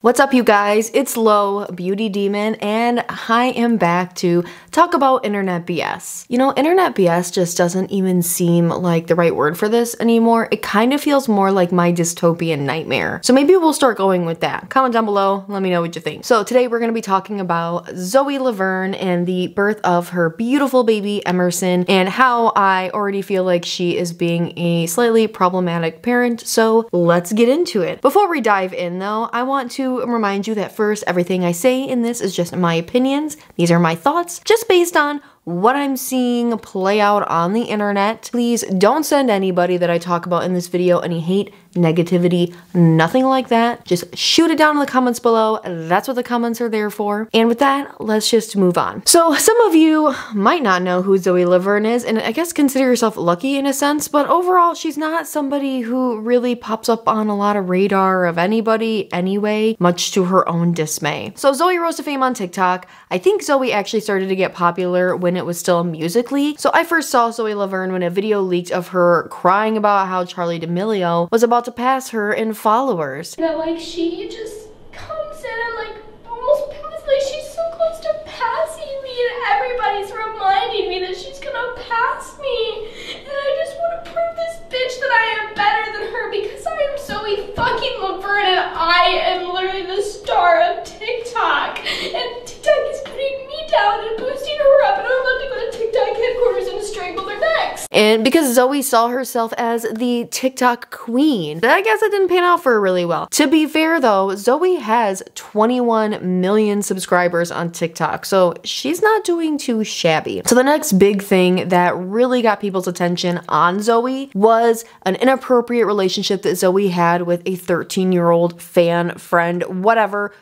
What's up, you guys? It's Lo, Beauty Demon, and I am back to talk about internet BS. You know, internet BS just doesn't even seem like the right word for this anymore. It kind of feels more like my dystopian nightmare. So maybe we'll start going with that. Comment down below, let me know what you think. So today we're going to be talking about Zoe Laverne and the birth of her beautiful baby Emerson, and how I already feel like she is being a slightly problematic parent. So let's get into it. Before we dive in though, I want to remind you that first, everything I say in this is just my opinions. These are my thoughts, just based on what I'm seeing play out on the internet. Please don't send anybody that I talk about in this video any hate, negativity, nothing like that. Just shoot it down in the comments below. That's what the comments are there for. And with that, let's just move on. So some of you might not know who Zoe Laverne is, and I guess consider yourself lucky in a sense, but overall, she's not somebody who really pops up on a lot of radar of anybody anyway, much to her own dismay. So Zoe rose to fame on TikTok. I think Zoe actually started to get popular when it was still Musical.ly. So I first saw Zoe Laverne when a video leaked of her crying about how Charli D'Amelio was about to pass her in followers. That like she just comes in and like almost like she's so close to passing me, and everybody's reminding me that she's gonna pass me, and I just want to prove this bitch that I am better than her because I am Zoe fucking Laverne and I am literally the star of TikTok, and TikTok is putting me down and boosting her up, and I'm about to go to TikTok headquarters and strangle their necks. And because Zoe saw herself as the TikTok queen, I guess it didn't pan out for her really well. To be fair though, Zoe has 21 million subscribers on TikTok, so she's not doing too shabby. So the next big thing that really got people's attention on Zoe was an inappropriate relationship that Zoe had with a 13-year-old fan, friend, whatever.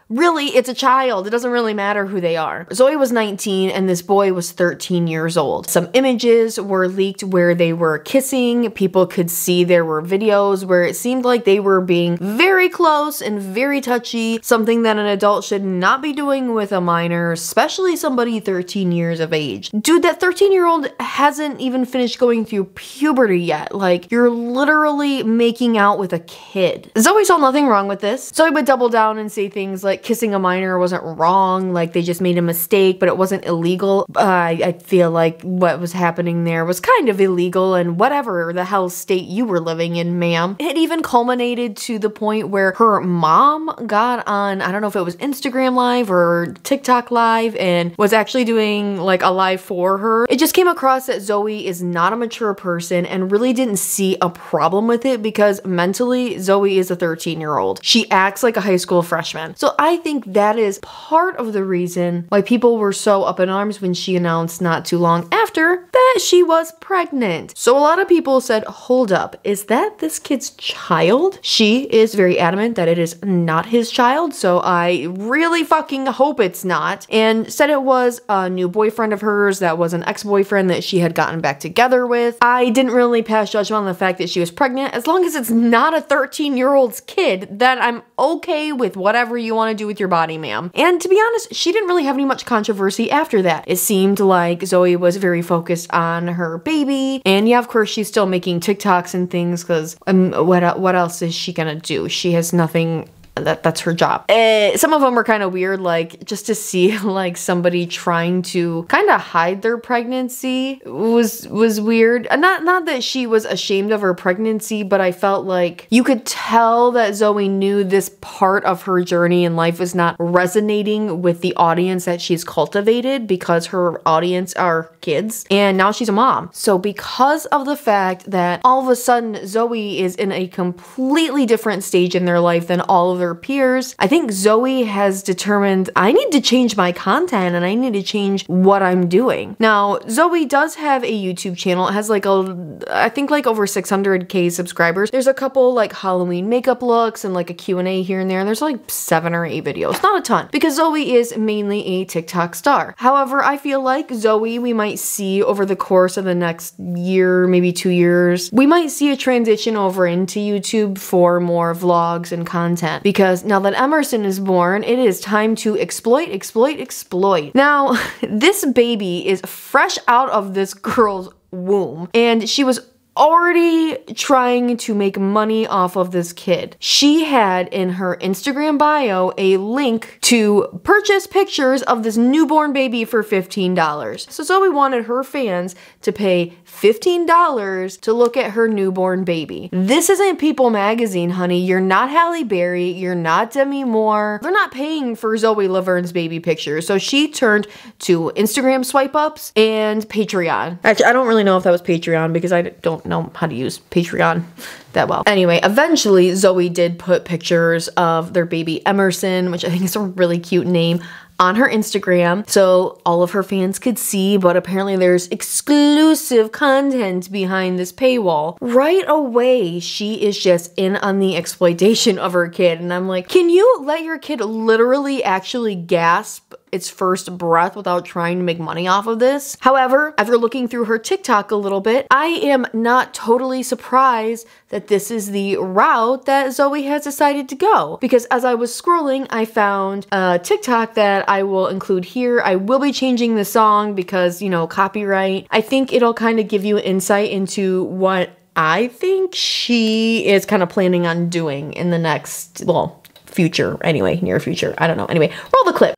Really, it's a child. It doesn't really matter who they are. Zoe was 19 and this boy was 13 years old. Some images were leaked where they were kissing. People could see there were videos where it seemed like they were being very close and very touchy, something that an adult should not be doing with a minor, especially somebody 13 years of age. Dude, that 13-year-old hasn't even finished going through puberty yet. Like, you're literally making out with a kid. Zoe saw nothing wrong with this. Zoe would double down and say things like kissing a minor wasn't wrong, like they just made a mistake, but it wasn't illegal. I feel like what was happening there was kind of illegal, and whatever the hell state you were living in, ma'am. It even culminated to the point where her mom got on, I don't know if it was Instagram Live or TikTok Live, and was actually doing like a live for her. It just came across that Zoe is not a mature person and really didn't see a problem with it because mentally, Zoe is a 13-year-old. She acts like a high school freshman. So I think that is part of the reason why people were so up in arms when she announced not too long after that she was pregnant. So a lot of people said, hold up, is that this kid's child? She is very adamant that it is not his child, so I really fucking hope it's not, and said it was a new boyfriend of hers that was an ex-boyfriend that she had gotten back together with. I didn't really pass judgment on the fact that she was pregnant. As long as it's not a 13-year-old's kid, then I'm okay with whatever you want to do with your body, ma'am. And to be honest, she didn't really have any much controversy after that. It seemed like Zoe was very focused on her baby, and yeah, of course, she's still making TikToks and things because what else is she gonna do? She has nothing. That's her job. Some of them were kind of weird, like just to see like somebody trying to kind of hide their pregnancy was weird. Not that she was ashamed of her pregnancy, but I felt like you could tell that Zoe knew this part of her journey in life was not resonating with the audience that she's cultivated, because her audience are kids, and now she's a mom. So because of the fact that all of a sudden Zoe is in a completely different stage in their life than all of their peers, I think Zoe has determined I need to change my content and I need to change what I'm doing. Now, Zoe does have a YouTube channel. It has like I think like over 600k subscribers. There's a couple like Halloween makeup looks and like a Q&A here and there, and there's like 7 or 8 videos. Not a ton, because Zoe is mainly a TikTok star. However, I feel like Zoe, we might see over the course of the next year, maybe 2 years, we might see a transition over into YouTube for more vlogs and content. Because now that Emerson is born, it is time to exploit. Now, this baby is fresh out of this girl's womb, and she was already trying to make money off of this kid. She had in her Instagram bio a link to purchase pictures of this newborn baby for $15. So Zoe wanted her fans to pay $15 to look at her newborn baby. This isn't People magazine, honey. You're not Halle Berry. You're not Demi Moore. They're not paying for Zoe Laverne's baby pictures. So she turned to Instagram swipe ups and Patreon. Actually, I don't really know if that was Patreon because I don't know how to use Patreon that well. Anyway, eventually Zoe did put pictures of their baby Emerson, which I think is a really cute name, on her Instagram so all of her fans could see, but apparently there's exclusive content behind this paywall. Right away, she is just in on the exploitation of her kid, and I'm like, can you let your kid literally actually gasp its first breath without trying to make money off of this? However, after looking through her TikTok a little bit, I am not totally surprised that this is the route that Zoe has decided to go. Because as I was scrolling, I found a TikTok that I will include here. I will be changing the song because, you know, copyright. I think it'll kind of give you insight into what I think she is kind of planning on doing in the next, well, future anyway, near future. I don't know. Anyway, roll the clip.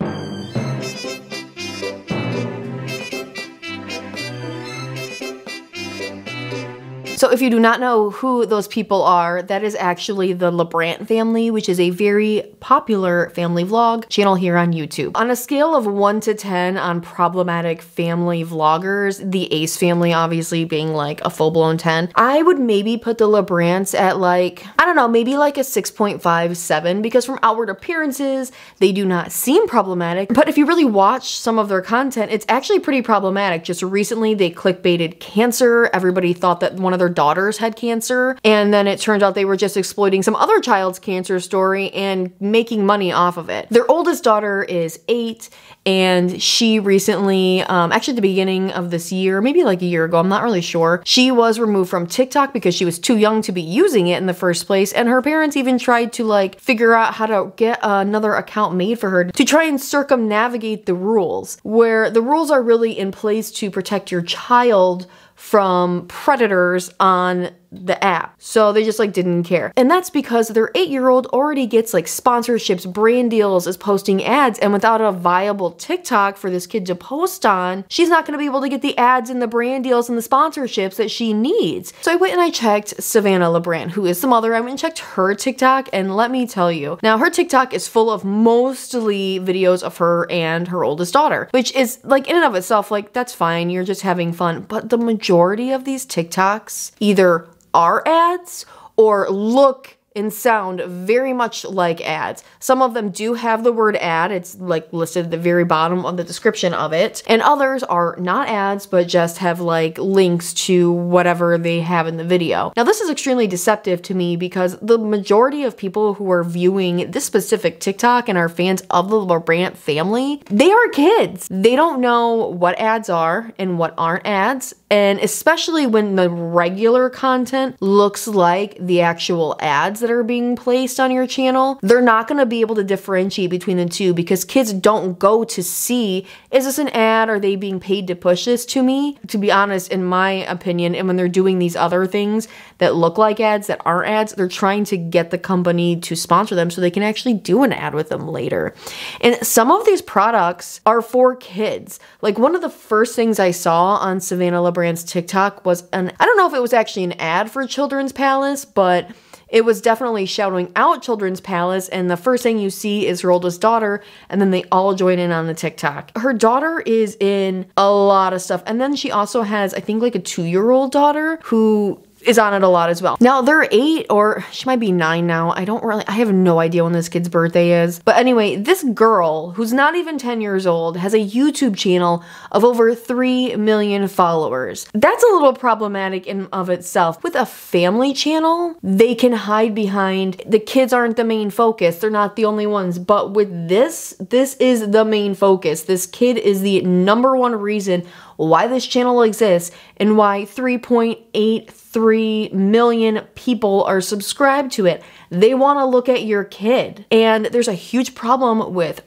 So if you do not know who those people are, that is actually the Laverne family, which is a very popular family vlog channel here on YouTube. On a scale of 1 to 10 on problematic family vloggers, the Ace family obviously being like a full-blown 10, I would maybe put the Lavernes at like, I don't know, maybe like a 6.5, 7, because from outward appearances, they do not seem problematic. But if you really watch some of their content, it's actually pretty problematic. Just recently, they clickbaited cancer. Everybody thought that one of their daughters had cancer, and then it turns out they were just exploiting some other child's cancer story and making money off of it. Their oldest daughter is 8, and she recently, actually at the beginning of this year, maybe like a year ago, I'm not really sure, she was removed from TikTok because she was too young to be using it in the first place, and her parents even tried to like figure out how to get another account made for her to try and circumnavigate the rules, where the rules are really in place to protect your child from predators on the app. So they just like didn't care. And that's because their 8-year-old already gets like sponsorships, brand deals, is posting ads, and without a viable TikTok for this kid to post on, she's not going to be able to get the ads and the brand deals and the sponsorships that she needs. So I went and I checked Savannah Laverne, who is the mother. I went and checked her TikTok, and let me tell you, now her TikTok is full of mostly videos of her and her oldest daughter, which is like in and of itself, like that's fine, you're just having fun. But the majority of these TikToks either are ads or look and sound very much like ads. Some of them do have the word ad. It's like listed at the very bottom of the description of it. And others are not ads, but just have like links to whatever they have in the video. Now this is extremely deceptive to me because the majority of people who are viewing this specific TikTok and are fans of the Laverne family, they are kids. They don't know what ads are and what aren't ads. And especially when the regular content looks like the actual ads that are being placed on your channel, they're not going to be able to differentiate between the two because kids don't go to see, is this an ad? Are they being paid to push this to me? To be honest, in my opinion, and when they're doing these other things that look like ads that aren't ads, they're trying to get the company to sponsor them so they can actually do an ad with them later. And some of these products are for kids. Like one of the first things I saw on Savannah Laverne TikTok was I don't know if it was actually an ad for Children's Palace, but it was definitely shouting out Children's Palace, and the first thing you see is her oldest daughter, and then they all join in on the TikTok. Her daughter is in a lot of stuff, and then she also has, I think, like a 2-year-old daughter who is on it a lot as well. Now they're 8, or she might be 9 now. I have no idea when this kid's birthday is. But anyway, this girl, who's not even 10 years old, has a YouTube channel of over 3 million followers. That's a little problematic in of itself. With a family channel, they can hide behind the kids aren't the main focus. They're not the only ones. But with this is the main focus. This kid is the #1 reason why this channel exists and why 3.83 million people are subscribed to it. They want to look at your kid. And there's a huge problem with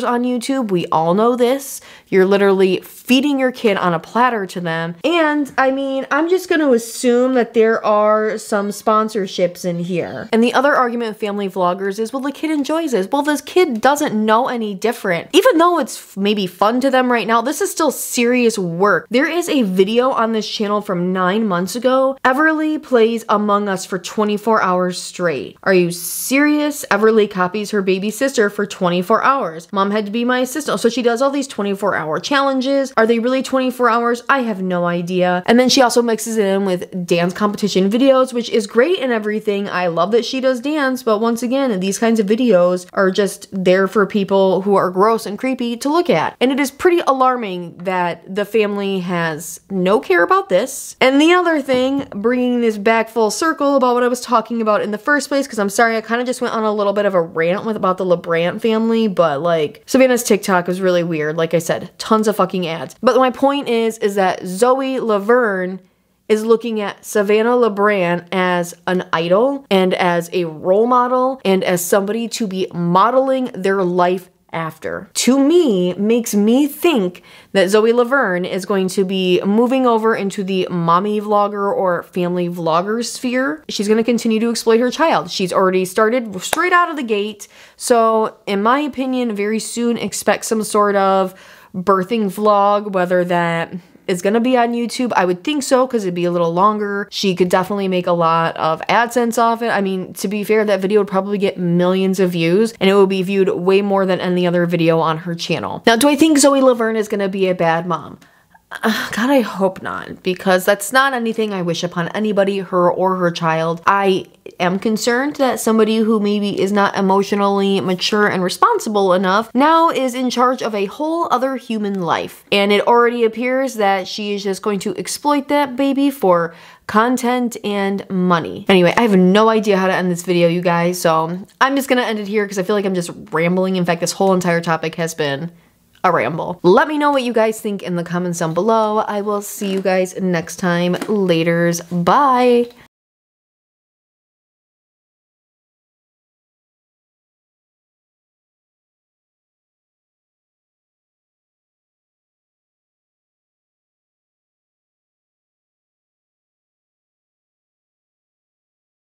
on YouTube. We all know this. You're literally feeding your kid on a platter to them. And I mean, I'm just going to assume that there are some sponsorships in here. And the other argument with family vloggers is, well, the kid enjoys this. Well, this kid doesn't know any different. Even though it's maybe fun to them right now, this is still serious work. There is a video on this channel from 9 months ago. Everly plays Among Us for 24 hours straight. Are you serious? Everly copies her baby sister for 24 hours. Mom had to be my assistant. So she does all these 24-hour challenges. Are they really 24 hours? I have no idea. And then she also mixes it in with dance competition videos, which is great and everything. I love that she does dance, but once again, these kinds of videos are just there for people who are gross and creepy to look at. And it is pretty alarming that the family has no care about this. And the other thing, bringing this back full circle about what I was talking about in the first place, because I'm sorry, I kind of just went on a little bit of a rant about the LeBrant family, but like, Savannah's TikTok was really weird. Like I said, tons of fucking ads. But my point is that Zoe Laverne is looking at Savannah LeBrant as an idol and as a role model and as somebody to be modeling their life after. To me, makes me think that Zoe Laverne is going to be moving over into the mommy vlogger or family vlogger sphere. She's going to continue to exploit her child. She's already started straight out of the gate. So in my opinion, very soon expect some sort of birthing vlog, whether that is gonna be on YouTube. I would think so, because it'd be a little longer. She could definitely make a lot of AdSense off it. I mean, to be fair, that video would probably get millions of views, and it would be viewed way more than any other video on her channel. Now, do I think Zoe Laverne is gonna be a bad mom? God, I hope not, because that's not anything I wish upon anybody, her or her child. I am concerned that somebody who maybe is not emotionally mature and responsible enough now is in charge of a whole other human life. And it already appears that she is just going to exploit that baby for content and money. Anyway, I have no idea how to end this video, you guys, so I'm just gonna end it here because I feel like I'm just rambling. In fact, this whole entire topic has been a ramble. Let me know what you guys think in the comments down below. I will see you guys next time. Laters. Bye.